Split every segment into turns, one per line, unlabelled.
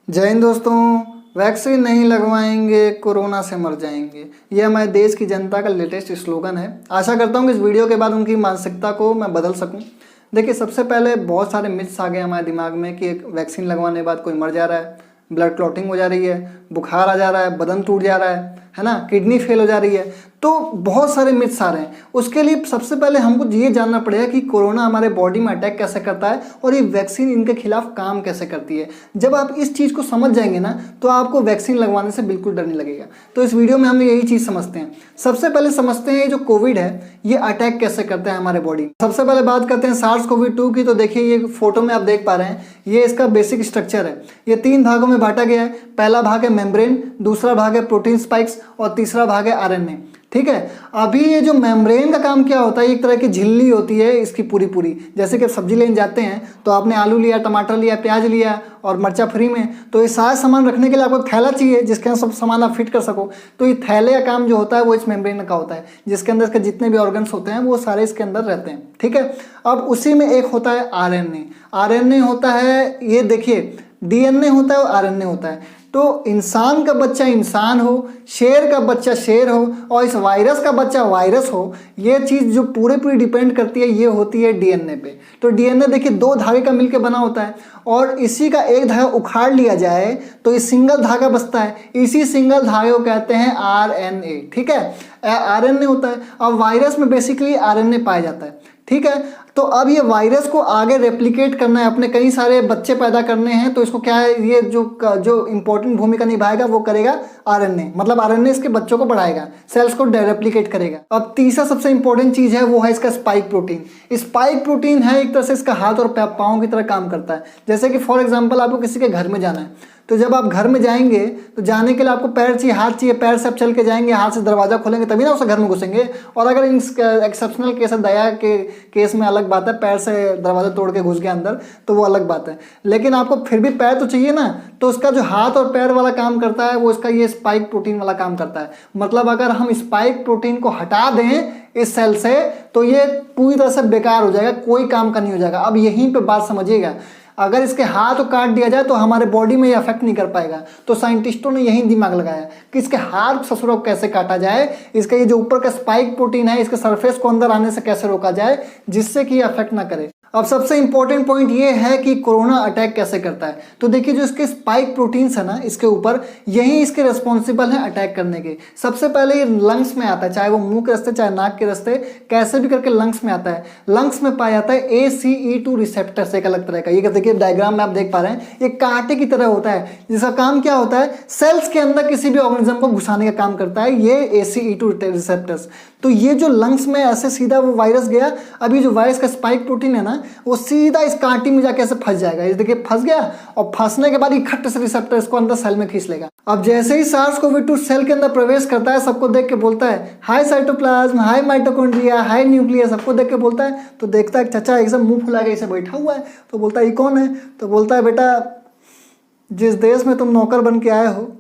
जय हिंद दोस्तों। वैक्सीन नहीं लगवाएंगे कोरोना से मर जाएंगे, ये हमारे देश की जनता का लेटेस्ट स्लोगन है। आशा करता हूँ कि इस वीडियो के बाद उनकी मानसिकता को मैं बदल सकूँ। देखिए, सबसे पहले बहुत सारे मिथ्स आ गए हमारे दिमाग में कि एक वैक्सीन लगवाने के बाद कोई मर जा रहा है, ब्लड क्लॉटिंग हो जा रही है, बुखार आ जा रहा है, बदन टूट जा रहा है ना, किडनी फेल हो जा रही है। तो बहुत सारे मिथ्स आ रहे हैं। उसके लिए सबसे पहले हमको ये जानना पड़ेगा कि कोरोना हमारे बॉडी में अटैक कैसे करता है और ये वैक्सीन इनके खिलाफ काम कैसे करती है। जब आप इस चीज़ को समझ जाएंगे ना, तो आपको वैक्सीन लगवाने से बिल्कुल डर नहीं लगेगा। तो इस वीडियो में हम यही चीज़ समझते हैं। सबसे पहले समझते हैं ये जो कोविड है ये अटैक कैसे करता है हमारे बॉडी में। सबसे पहले बात करते हैं SARS-CoV-2 की। तो देखिए, ये फोटो में आप देख पा रहे हैं, ये इसका बेसिक स्ट्रक्चर है। ये 3 भागों में बांटा गया है। पहला भाग है मेम्ब्रेन, दूसरा भाग है प्रोटीन स्पाइक्स और तीसरा भाग है आरएनए। ठीक है। अभी ये जो मेम्ब्रेन का काम क्या होता है, एक तरह की झिल्ली होती है इसकी पूरी पूरी। जैसे कि आप सब्जी लेने जाते हैं तो आपने आलू लिया, टमाटर लिया, प्याज लिया और मिर्चा फ्री में, तो ये सारा सामान रखने के लिए आपको थैला चाहिए जिसके अंदर सब सामान आप फिट कर सको। तो ये थैले का काम जो होता है वो इस मेम्ब्रेन का होता है, जिसके अंदर इसके जितने भी ऑर्गन्स होते हैं वो सारे इसके अंदर रहते हैं। ठीक है। अब उसी में एक होता है आरएनए। आरएनए होता है, ये देखिए, डीएनए होता है और आरएनए होता है। तो इंसान का बच्चा इंसान हो, शेर का बच्चा शेर हो और इस वायरस का बच्चा वायरस हो, ये चीज़ जो पूरी डिपेंड करती है ये होती है डीएनए पे। तो डीएनए देखिए 2 धागे का मिलकर बना होता है और इसी का एक धागा उखाड़ लिया जाए तो ये सिंगल धागा बचता है। इसी सिंगल धागे को कहते हैं आरएनए। ठीक है, आरएनए होता है। अब वायरस में बेसिकली आरएनए पाया जाता है। ठीक है। तो अब ये वायरस को आगे रेप्लिकेट करना है, अपने कई सारे बच्चे पैदा करने हैं, तो इसको क्या है, ये जो इंपॉर्टेंट भूमिका निभाएगा वो करेगा आरएनए। मतलब आरएनए इसके बच्चों को बढ़ाएगा, सेल्स को रेप्लिकेट करेगा। अब तीसरा सबसे इंपॉर्टेंट चीज है वो है इसका स्पाइक प्रोटीन। स्पाइक प्रोटीन है एक तरह से इसका हाथ और पाँव की तरह काम करता है। जैसे कि फॉर एग्जाम्पल आपको किसी के घर में जाना है, तो जब आप घर में जाएंगे तो जाने के लिए आपको पैर चाहिए, हाथ चाहिए। पैर से आप चल के जाएंगे, हाथ से दरवाजा खोलेंगे तभी ना उसे घर में घुसेंगे। और अगर इन एक्सेप्शनल केस है, दया के केस में अलग बात है, पैर से दरवाजा तोड़ के घुस गया अंदर तो वो अलग बात है। लेकिन आपको फिर भी पैर तो चाहिए ना, तो उसका जो हाथ और पैर वाला काम करता है वो इसका ये स्पाइक प्रोटीन वाला काम करता है। मतलब अगर हम स्पाइक प्रोटीन को हटा दें इस सेल से तो ये पूरी तरह से बेकार हो जाएगा, कोई काम का नहीं हो जाएगा। अब यहीं पे बात समझिएगा, अगर इसके हाथ को काट दिया जाए तो हमारे बॉडी में ये अफेक्ट नहीं कर पाएगा। तो साइंटिस्टों ने यही दिमाग लगाया कि इसके हाथ ससुर को कैसे काटा जाए, इसका ये जो ऊपर का स्पाइक प्रोटीन है इसके सरफेस को अंदर आने से कैसे रोका जाए जिससे कि ये अफेक्ट ना करे। अब सबसे इंपॉर्टेंट पॉइंट ये है कि कोरोना अटैक कैसे करता है। तो देखिए, जो इसके स्पाइक प्रोटीन्स है ना इसके ऊपर, यही इसके रिस्पॉन्सिबल हैं अटैक करने के। सबसे पहले ये लंग्स में आता है, चाहे वो मुंह के रास्ते चाहे नाक के रास्ते, कैसे भी करके लंग्स में आता है। लंग्स में पाया जाता है ACE2 रिसेप्टर्स, एक अलग तरह का। ये देखिए डायग्राम में आप देख पा रहे हैं, ये कांटे की तरह होता है जिसका काम क्या होता है, सेल्स के अंदर किसी भी ऑर्गेनिज्म को घुसाने का काम करता है ये ACE2 रिसेप्टर्स। तो ये जो लंग्स में ऐसे सीधा वो वायरस गया, अभी जो वायरस का स्पाइक प्रोटीन है ना वो सीधा इस कांटी में जाके ऐसे फंस जाएगा। ये देखिए फंस गया और फंसने के बाद इकट्ठे से रिसेप्टर इसको अंदर सेल में खींच लेगा। अब जैसे ही SARS-CoV-2 सेल के अंदर प्रवेश करता है, सबको देख के बोलता है हाय साइटोप्लाज्म, हाय माइटोकॉन्ड्रिया, हाय न्यूक्लियस, सबको देख के बोलता है। तो देखता है चाचा एकदम मुंह फुला के ऐसे बैठा हुआ है, तो बोलता है ये कौन है? तो बोलता है बेटा, जिस देश में तुम नौकर बन के आए हो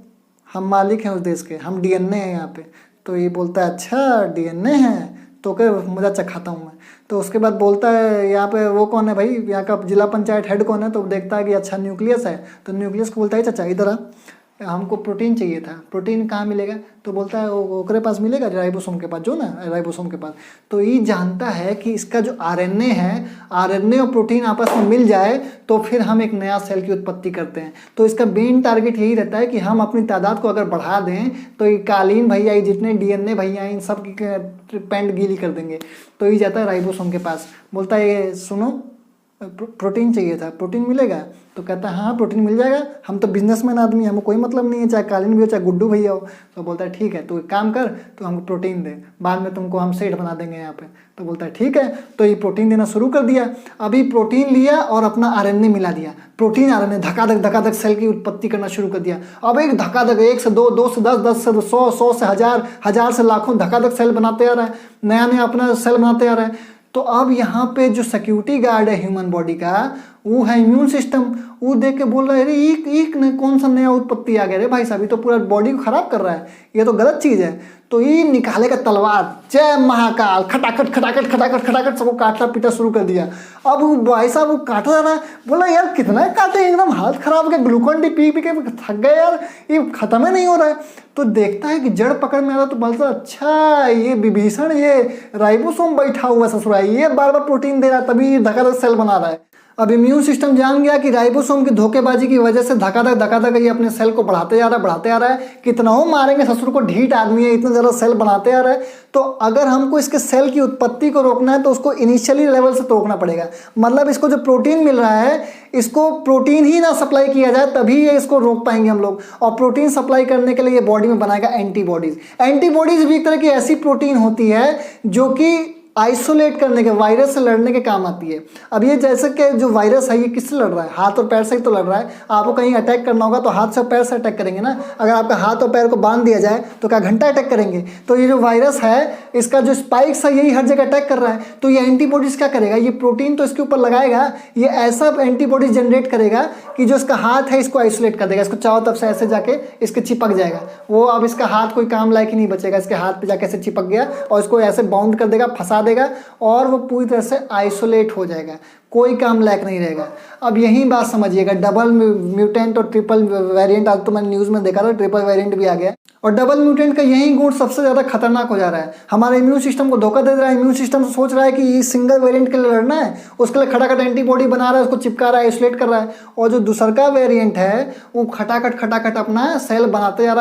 हम मालिक हैं उस देश के, हम डीएनए हैं यहाँ पे। तो ये बोलता है अच्छा डीएनए है, तो क्या मज़ा चखाता हूँ मैं। तो उसके बाद बोलता है यहाँ पे वो कौन है भाई, यहाँ का जिला पंचायत हेड कौन है? तो देखता है कि अच्छा न्यूक्लियस है। तो न्यूक्लियस को बोलता है चाचा इधर आ, हमको प्रोटीन चाहिए था। प्रोटीन कहाँ मिलेगा? तो बोलता है ओकरे पास मिलेगा, राइबोसोम के पास, जो ना राइबोसोम के पास। तो ये जानता है कि इसका जो आरएनए है, आरएनए और प्रोटीन आपस में मिल जाए तो फिर हम एक नया सेल की उत्पत्ति करते हैं। तो इसका मेन टारगेट यही रहता है कि हम अपनी तादाद को अगर बढ़ा दें तो ये कालीन भैया, ये जितने डीएनए भैया इन सब की पेंट गीली कर देंगे। तो ये जाता है राइबोसोम के पास, बोलता है ये सुनो प्रोटीन चाहिए था, प्रोटीन मिलेगा? तो कहता है हाँ प्रोटीन मिल जाएगा, हम तो बिजनेसमैन आदमी, हमें कोई मतलब नहीं है चाहे कालीन भी हो चाहे गुड्डू भैया हो। तो बोलता है ठीक है तो एक काम कर, तो हमको प्रोटीन दे, बाद में तुमको हम सेठ बना देंगे यहाँ पे। तो बोलता है ठीक है। तो ये प्रोटीन देना शुरू कर दिया। अभी प्रोटीन लिया और अपना आरएनए मिला दिया, प्रोटीन आरएनए धकाधक सेल की उत्पत्ति करना शुरू कर दिया। अब एक धकाधक 1 से 2, 2 से 10, 10 से 100, 100 से 1000, 1000 से लाखों धकाधक सेल बनाते आ रहा है, नया नया अपना सेल बनाते आ रहा है। तो अब यहाँ पे जो सिक्योरिटी गार्ड है ह्यूमन बॉडी का, वो है इम्यून सिस्टम। वो देख के बोल रहा है अरे ये कौन सा नया उत्पत्ति आ गया रे भाई साहब, ये तो पूरा बॉडी को खराब कर रहा है, ये तो गलत चीज़ है। तो ये निकालेगा तलवार, जय महाकाल, खटाखट खटाखट खटाखट खटाखट सबको काटना पीटा शुरू कर दिया। अब वो भाई साहब वो काटा जा रहा है, बोला यार कितना काटे, एकदम हालत खराब हो गया, ग्लूकॉन डी पी पी के थक गए यार, ये खत्म ही नहीं हो रहा है। तो देखता है कि जड़ पकड़ में आ रहा, तो बोलता अच्छा ये विभीषण, ये राइबोसोम बैठा हुआ ससुरा, ये बार बार प्रोटीन दे रहा है, तभी धकाधक सेल बना रहा है। अब इम्यून सिस्टम जान गया कि राइबोसोम की धोखेबाजी की वजह से धकाधक ये अपने सेल को बढ़ाते जा रहा है, कितना हो मारेंगे ससुर को, ढीठ आदमी है, इतना ज़्यादा सेल बनाते आ रहा है। तो अगर हमको इसके सेल की उत्पत्ति को रोकना है तो उसको इनिशियली लेवल से तो रोकना पड़ेगा। मतलब इसको जो प्रोटीन मिल रहा है, इसको प्रोटीन ही ना सप्लाई किया जाए तभी ये इसको रोक पाएंगे हम लोग। और प्रोटीन सप्लाई करने के लिए ये बॉडी में बनाएगा एंटीबॉडीज। एंटीबॉडीज भी एक तरह की ऐसी प्रोटीन होती है जो कि आइसोलेट करने के, वायरस से लड़ने के काम आती है। अब ये जैसे कि जो वायरस है ये किससे लड़ रहा है, हाथ और पैर से ही तो लड़ रहा है। आपको कहीं अटैक करना होगा तो हाथ से और पैर से अटैक करेंगे ना। अगर आपका हाथ और पैर को बांध दिया जाए तो क्या घंटा अटैक करेंगे। तो ये जो वायरस है इसका जो स्पाइक्स है यही हर जगह अटैक कर रहा है। तो ये एंटीबॉडीज क्या करेगा, ये प्रोटीन तो इसके ऊपर लगाएगा, ये ऐसा एंटीबॉडीज जनरेट करेगा कि जो इसका हाथ है इसको आइसोलेट कर देगा, इसको चारों तरफ से ऐसे जाके इसके चिपक जाएगा। वो अब इसका हाथ कोई काम लायक ही नहीं बचेगा, इसके हाथ पे जाके ऐसे चिपक गया और इसको ऐसे बाउंड कर देगा, फंसा देगा और वो पूरी तरह से आइसोलेट हो जाएगा, कोई काम लायक नहीं रहेगा। अब यही बात समझिएगा, डबल म्यूटेंट और ट्रिपल वेरिएंट, आज तो मैंने न्यूज़ में देखा था ट्रिपल वेरिएंट भी आ गया। और डबल म्यूटेंट का यही गुण सबसे ज़्यादा खतरनाक हो जा रहा है, हमारे इम्यून सिस्टम को धोखा दे रहा है। इम्यून सिस्टम सोच रहा है कि ये सिंगल वेरिएंट के लिए लड़ना है, उसके लिए खटाखट एंटीबॉडी बना रहा है, उसको चिपका रहा है, आइसोलेट कर रहा है। और जो दूसरा वेरिएंट है वो खटाखट अपना सेल बनाते जा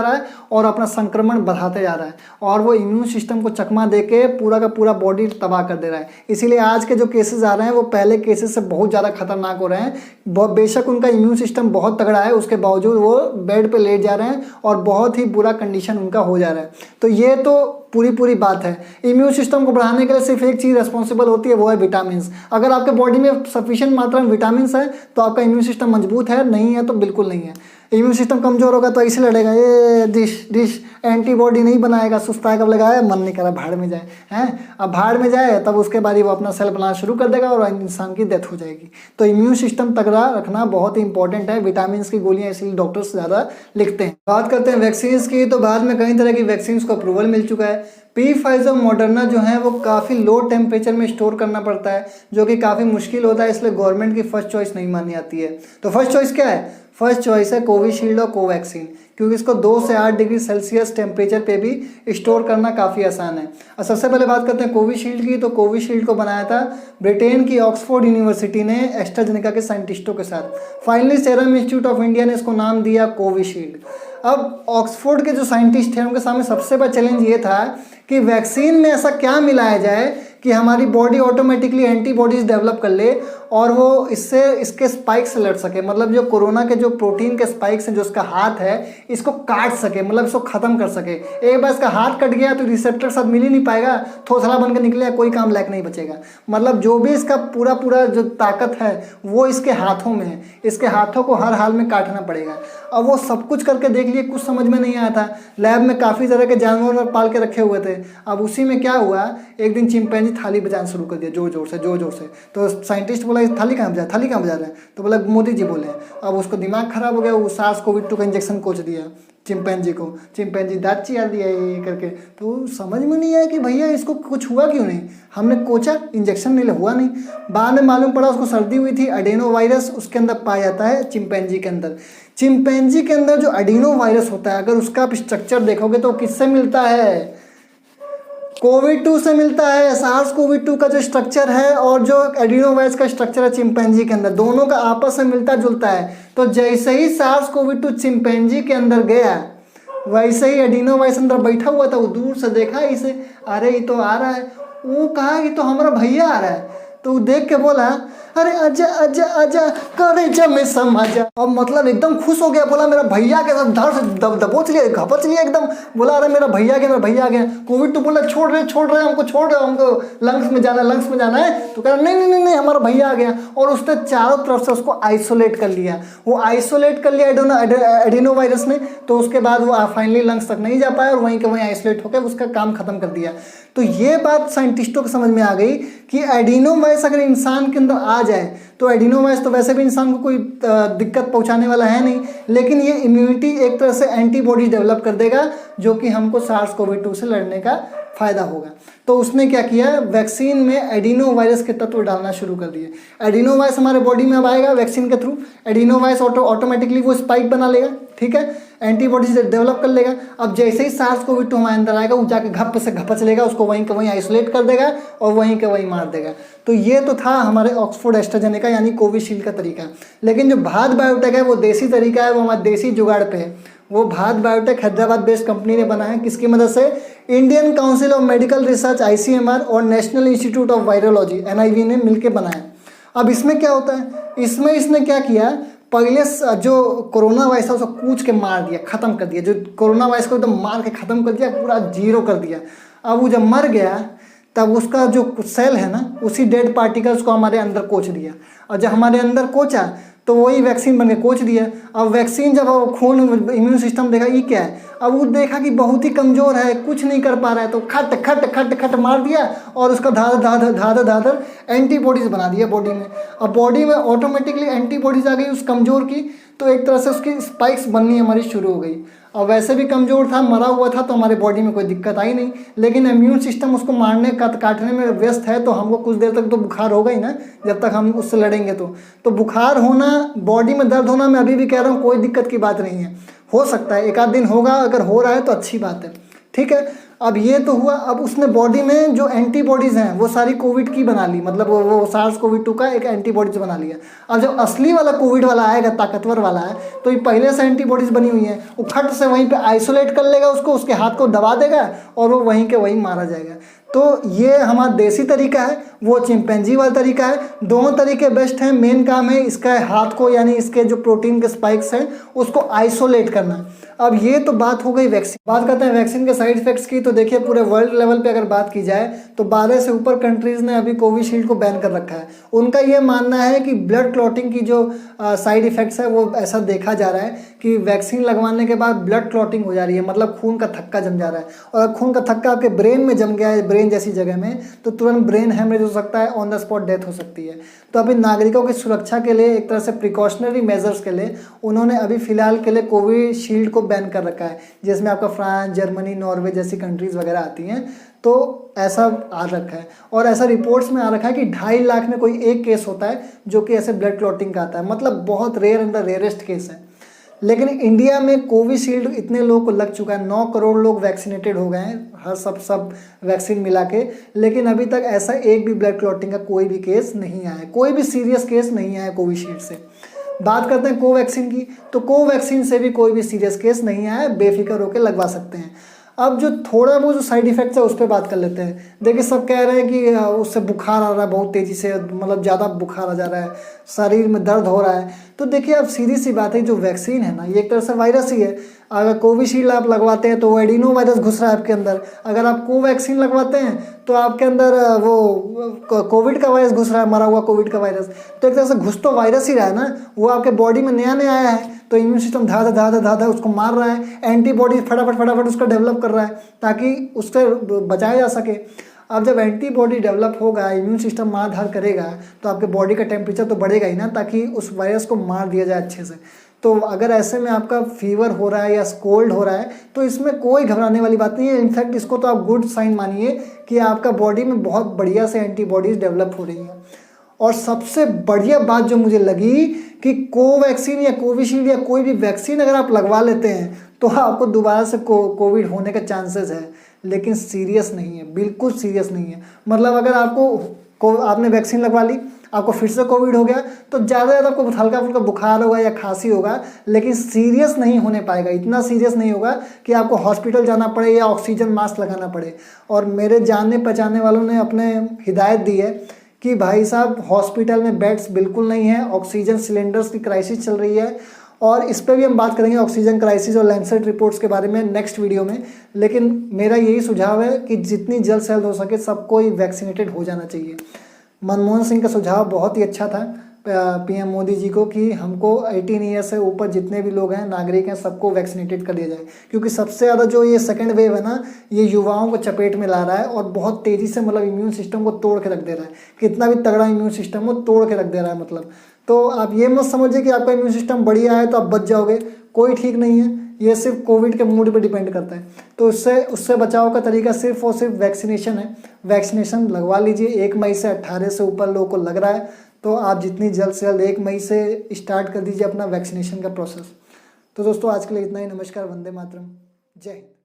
रहा है और अपना संक्रमण बढ़ाते जा रहा है, और वो इम्यून सिस्टम को चकमा दे के पूरा का पूरा बॉडी तबाह कर दे रहा है। इसीलिए आज के जो केसेस आ रहे हैं वो पहले केसेस से बहुत ज़्यादा खतरनाक हो रहे हैं। बेशक उनका इम्यून सिस्टम बहुत तगड़ा है, उसके बावजूद वो बेड पे लेट जा रहे हैं और बहुत ही बुरा कंडीशन उनका हो जा रहा है। तो ये तो पूरी बात है। इम्यून सिस्टम को बढ़ाने के लिए सिर्फ एक चीज़ रिस्पॉन्सिबल होती है, वो है विटामिन्स। अगर आपके बॉडी में सफिशिएंट मात्रा में विटामिन्स है तो आपका इम्यून सिस्टम मजबूत है, नहीं है तो बिल्कुल नहीं है। इम्यून सिस्टम कमज़ोर होगा तो ऐसे लड़ेगा, ये डिश एंटीबॉडी नहीं बनाएगा, सुस्ताएगा, लगाया मन नहीं करा भाड़ में जाए हैं। अब भाड़ में जाए तब उसके बाद वो अपना सेल बनाना शुरू कर देगा और इंसान की डेथ हो जाएगी। तो इम्यून सिस्टम तगड़ा रखना बहुत ही इंपॉर्टेंट है। विटामिन की गोलियां इसलिए डॉक्टर्स ज़्यादा लिखते हैं। बात करते हैं वैक्सीन की, तो बाद में कई तरह की वैक्सीन को अप्रूवल मिल चुका है। Pfizer मॉडर्ना जो है वो काफ़ी लो टेम्परेचर में स्टोर करना पड़ता है, जो कि काफ़ी मुश्किल होता है, इसलिए गवर्नमेंट की फर्स्ट चॉइस नहीं मानी जाती है। तो फर्स्ट चॉइस क्या है? फर्स्ट चॉइस है कोविशील्ड और कोवैक्सीन, क्योंकि इसको 2 से 8 डिग्री सेल्सियस टेम्परेचर पे भी स्टोर करना काफ़ी आसान है। और सबसे पहले बात करते हैं कोविशील्ड की। तो कोविशील्ड को बनाया था ब्रिटेन की ऑक्सफोर्ड यूनिवर्सिटी ने एस्ट्राजेनेका के साइंटिस्टों के साथ। Finally serum institute of India ने इसको नाम दिया कोविशील्ड। अब ऑक्सफोर्ड के जो साइंटिस्ट थे उनके सामने सबसे बड़ा चैलेंज ये था कि वैक्सीन में ऐसा क्या मिलाया जाए कि हमारी बॉडी ऑटोमेटिकली एंटीबॉडीज डेवलप कर ले और वो इससे इसके स्पाइक से लड़ सके। मतलब जो कोरोना के जो प्रोटीन के स्पाइक्स हैं, जो इसका हाथ है, इसको काट सके, मतलब इसको ख़त्म कर सके। एक बार इसका हाथ कट गया तो रिसेप्टर साथ मिल ही नहीं पाएगा, थोथला बन के निकलेगा, कोई काम लायक नहीं बचेगा। मतलब जो भी इसका पूरा जो ताकत है वो इसके हाथों में है, इसके हाथों को हर हाल में काटना पड़ेगा। अब वो सब कुछ करके देख लिए, कुछ समझ में नहीं आया था। लैब में काफ़ी तरह के जानवर पाल के रखे हुए थे। अब उसी में क्या हुआ, एक दिन चिंपैंजी थाली बजाना शुरू कर दिया जोर जोर से। तो साइंटिस्ट बोला थाली कहाँ बजा रहे हैं? तो बोला मोदी जी बोले। अब उसको दिमाग खराब हो गया, वो SARS-CoV-2 का इंजेक्शन कोच दिया चिंपैंजी को। चिंपैंजी दांत चिया दिया ये करके। तो समझ में नहीं आया कि भैया इसको कुछ हुआ क्यों नहीं। हमने कोचा, इंजेक्शन नहीं हुआ नहीं। बाद में मालूम पड़ा उसको सर्दी हुई थी, एडेनो वायरस उसके अंदर पाया जाता है चिंपैंजी के अंदर। चिंपैंजी के अंदर जो एडेनो वायरस होता है, अगर उसका आप स्ट्रक्चर देखोगे तो किससे मिलता है? कोविड-2 से मिलता है। SARS-CoV-2 का जो स्ट्रक्चर है और जो एडिनोवायरस का स्ट्रक्चर है चिंपैंजी के अंदर, दोनों का आपस में मिलता जुलता है। तो जैसे ही SARS-CoV-2 चिंपैंजी के अंदर गया, वैसे ही एडिनोवायरस अंदर बैठा हुआ था। वो दूर से देखा इसे, अरे ये तो आ रहा है। वो कहा कि तो हमारा भैया आ रहा है। तो वो देख के बोला, अरे आजा आजा आजा कलेजा में समा जा। अब मतलब एकदम खुश हो गया, बोला मेरा भैया के साथ धड़ से दबोच लिया, घपच लिया एकदम। बोला अरे मेरा भैया आ गया। कोविड तो बोला छोड़ रहे हमको लंग्स में जाना है। तो कह रहा नहीं हमारा भैया आ गया। और उसने चारों तरफ से उसको आइसोलेट कर लिया। वो आइसोलेट कर लिया एडिनो वायरस ने। तो उसके बाद वो फाइनली लंग्स तक नहीं जा पाया और वहीं के आइसोलेट होकर उसका काम खत्म कर दिया। तो ये बात साइंटिस्टों को समझ में आ गई कि एडिनो एडिनोवायरस अगर इंसान के अंदर आ जाए तो एडिनोवायरस तो वैसे भी इंसान को कोई दिक्कत पहुंचाने वाला है नहीं, लेकिन ये इम्यूनिटी एक तरह से एंटीबॉडी डेवलप कर देगा जो कि हमको SARS-CoV-2 से लड़ने का फायदा होगा। तो उसने क्या किया, वैक्सीन में एडिनोवायरस के तत्व डालना शुरू कर दिए। एडिनोवायरस हमारे बॉडी में अब आएगा वैक्सीन के थ्रू, एडिनोवायरस ऑटोमेटिकली वो स्पाइक बना लेगा, ठीक है, एंटीबॉडीज डेवलप कर लेगा। अब जैसे ही SARS-CoV-2 हमारे अंदर आएगा वो जाके घप से घपच लेगा, उसको वहीं के वहीं आइसोलेट कर देगा और वहीं के वहीं मार देगा। तो ये तो था हमारे ऑक्सफोर्ड एस्ट्राजेनेका यानी कोविशील्ड का तरीका। लेकिन जो भारत बायोटेक है वो देसी तरीका है, वो हमारे देसी जुगाड़ पे है। वो Bharat biotech Hyderabad based company ने बना है, किसकी मदद से, Indian council of medical research ICMR और national institute of virology NIV ने मिलकर बनाया। अब इसमें क्या होता है, इसमें इसने क्या किया, पहले जो कोरोना वायरस था उसको कूच के मार दिया, खत्म कर दिया, जो कोरोना वायरस को एकदम मार के खत्म कर दिया, पूरा जीरो कर दिया। अब वो जब मर गया तब उसका जो सेल है ना, उसी डेड पार्टिकल्स को हमारे अंदर कोच दिया, और जब हमारे अंदर कोचा तो वही वैक्सीन बन के कोच दिया। अब वैक्सीन जब खून इम्यून सिस्टम देखा ये क्या है, अब वो देखा कि बहुत ही कमज़ोर है, कुछ नहीं कर पा रहा है, तो खट खट खट खट मार दिया और उसका धाधर एंटीबॉडीज बना दिया बॉडी में। अब बॉडी में ऑटोमेटिकली एंटीबॉडीज आ गई उस कमज़ोर की, तो एक तरह से उसकी स्पाइक्स बननी हमारी शुरू हो गई। और वैसे भी कमज़ोर था, मरा हुआ था, तो हमारे बॉडी में कोई दिक्कत आई नहीं, लेकिन इम्यून सिस्टम उसको मारने काटने में व्यस्त है, तो हमको कुछ देर तक तो बुखार होगा ही ना, जब तक हम उससे लड़ेंगे। तो बुखार होना, बॉडी में दर्द होना, मैं अभी भी कह रहा हूँ कोई दिक्कत की बात नहीं है, हो सकता है एक आध दिन होगा, अगर हो रहा है तो अच्छी बात है, ठीक है। अब ये तो हुआ, अब उसने बॉडी में जो एंटीबॉडीज़ हैं वो सारी कोविड की बना ली, मतलब वो SARS-CoV-2 का एक एंटीबॉडीज बना लिया। अब जब असली वाला कोविड वाला आएगा, ताकतवर वाला है, तो ये पहले से एंटीबॉडीज़ बनी हुई हैं, वो खट से वहीं पे आइसोलेट कर लेगा उसको, उसके हाथ को दबा देगा और वो वहीं के वहीं मारा जाएगा। तो ये हमारा देसी तरीका है, वो चिंपैंजी वाला तरीका है, दोनों तरीके बेस्ट हैं। मेन काम है इसका हाथ को, यानी इसके जो प्रोटीन के स्पाइक्स हैं उसको आइसोलेट करना। अब ये तो बात हो गई वैक्सीन। बात करते हैं वैक्सीन के साइड इफेक्ट्स की। तो देखिए पूरे वर्ल्ड लेवल पे अगर बात की जाए तो 12 से ऊपर कंट्रीज़ ने अभी कोविशील्ड को बैन कर रखा है। उनका ये मानना है कि ब्लड क्लॉटिंग की जो साइड इफ़ेक्ट्स है वो ऐसा देखा जा रहा है कि वैक्सीन लगवाने के बाद ब्लड क्लॉटिंग हो जा रही है, मतलब खून का थक्का जम जा रहा है। और खून का थक्का आपके ब्रेन में जम गया है, ब्रेन जैसी जगह में, तो तुरंत ब्रेन हेमरेज हो सकता है, ऑन द स्पॉट डेथ हो सकती है। तो अभी नागरिकों की सुरक्षा के लिए, एक तरह से प्रिकॉशनरी मेजर्स के लिए, उन्होंने अभी फ़िलहाल के लिए कोविशील्ड को बैन कर रखा है, जिसमें आपका फ्रांस, जर्मनी, नॉर्वे जैसी कंट्रीज़ वगैरह आती हैं। तो ऐसा आ रखा है, और ऐसा रिपोर्ट्स में आ रखा है कि 2.5 लाख में कोई एक केस होता है जो कि ऐसे ब्लड क्लॉटिंग का आता है, मतलब बहुत rare and the rarest case है। लेकिन इंडिया में कोविशील्ड इतने लोगों को लग चुका है, 9 करोड़ लोग वैक्सीनेटेड हो गए हैं, हर सब वैक्सीन मिला के, लेकिन अभी तक ऐसा एक भी ब्लड क्लॉटिंग का कोई भी केस नहीं आया है, कोई भी सीरियस केस नहीं आया कोविशील्ड से। बात करते हैं कोवैक्सीन की, तो कोवैक्सीन से भी कोई भी सीरियस केस नहीं आया, बेफिक्र होकर लगवा सकते हैं। अब जो थोड़ा बहुत जो साइड इफेक्ट्स है उस पर बात कर लेते हैं। देखिए सब कह रहे हैं कि उससे बुखार आ रहा है बहुत तेज़ी से, मतलब ज़्यादा बुखार आ जा रहा है, शरीर में दर्द हो रहा है। तो देखिए अब सीधी सी बात है, जो वैक्सीन है ना ये एक तरह से वायरस ही है। अगर कोविशील्ड आप लगवाते हैं तो वो एडिनो वायरस घुस रहा है आपके अंदर, अगर आप कोवैक्सीन लगवाते हैं तो आपके अंदर वो कोविड का वायरस घुस रहा है, मरा हुआ कोविड का वायरस। तो एक तरह से घुस तो वायरस ही रहा है ना, वो आपके बॉडी में नया नया आया है, तो इम्यून सिस्टम धाधा उसको मार रहा है, एंटीबॉडी फटाफट उसका डेवलप कर रहा है ताकि उससे बचाया जा सके। अब जब एंटीबॉडी डेवलप होगा, इम्यून सिस्टम मार धार करेगा, तो आपके बॉडी का टेम्परेचर तो बढ़ेगा ही ना, ताकि उस वायरस को मार दिया जाए अच्छे से। तो अगर ऐसे में आपका फीवर हो रहा है या कोल्ड हो रहा है तो इसमें कोई घबराने वाली बात नहीं है। इनफैक्ट इसको तो आप गुड साइन मानिए कि आपका बॉडी में बहुत बढ़िया से एंटीबॉडीज डेवलप हो रही हैं। और सबसे बढ़िया बात जो मुझे लगी कि कोवैक्सीन या कोविशील्ड या कोई भी वैक्सीन अगर आप लगवा लेते हैं तो आपको दोबारा से कोविड होने के चांसेस है, लेकिन सीरियस नहीं है, बिल्कुल सीरियस नहीं है। मतलब अगर आपने वैक्सीन लगवा ली, आपको फिर से कोविड हो गया तो ज़्यादा आपको हल्का फुल्का बुखार होगा या खांसी होगा, लेकिन सीरियस नहीं होने पाएगा, इतना सीरियस नहीं होगा कि आपको हॉस्पिटल जाना पड़े या ऑक्सीजन मास्क लगाना पड़े। और मेरे जानने पहचानने वालों ने अपने हिदायत दी है कि भाई साहब हॉस्पिटल में बेड्स बिल्कुल नहीं है, ऑक्सीजन सिलेंडर्स की क्राइसिस चल रही है, और इस पर भी हम बात करेंगे ऑक्सीजन क्राइसिस और लैंसेट रिपोर्ट्स के बारे में नेक्स्ट वीडियो में। लेकिन मेरा यही सुझाव है कि जितनी जल्द से जल्द हो सके सबको ही वैक्सीनेटेड हो जाना चाहिए। मनमोहन सिंह का सुझाव बहुत ही अच्छा था, पीएम मोदी जी को कि हमको 18 ईयर से ऊपर जितने भी लोग हैं, नागरिक हैं, सबको वैक्सीनेटेड कर दिया जाए, क्योंकि सबसे ज़्यादा जो ये सेकंड वेव है ना, ये युवाओं को चपेट में ला रहा है और बहुत तेज़ी से मतलब इम्यून सिस्टम को तोड़ के रख दे रहा है। कितना भी तगड़ा इम्यून सिस्टम हो, तोड़ के रख दे रहा है मतलब। तो आप ये मत समझिए कि आपका इम्यून सिस्टम बढ़िया है तो आप बच जाओगे, कोई ठीक नहीं है। ये सिर्फ कोविड के मूड पे डिपेंड करता है। तो उससे बचाव का तरीका सिर्फ और सिर्फ वैक्सीनेशन है। वैक्सीनेशन लगवा लीजिए। 1 मई से 18 से ऊपर लोगों को लग रहा है तो आप जितनी जल्द से जल्द 1 मई से स्टार्ट कर दीजिए अपना वैक्सीनेशन का प्रोसेस। तो दोस्तों आज के लिए इतना ही। नमस्कार, वंदे मातरम, जय हिंद।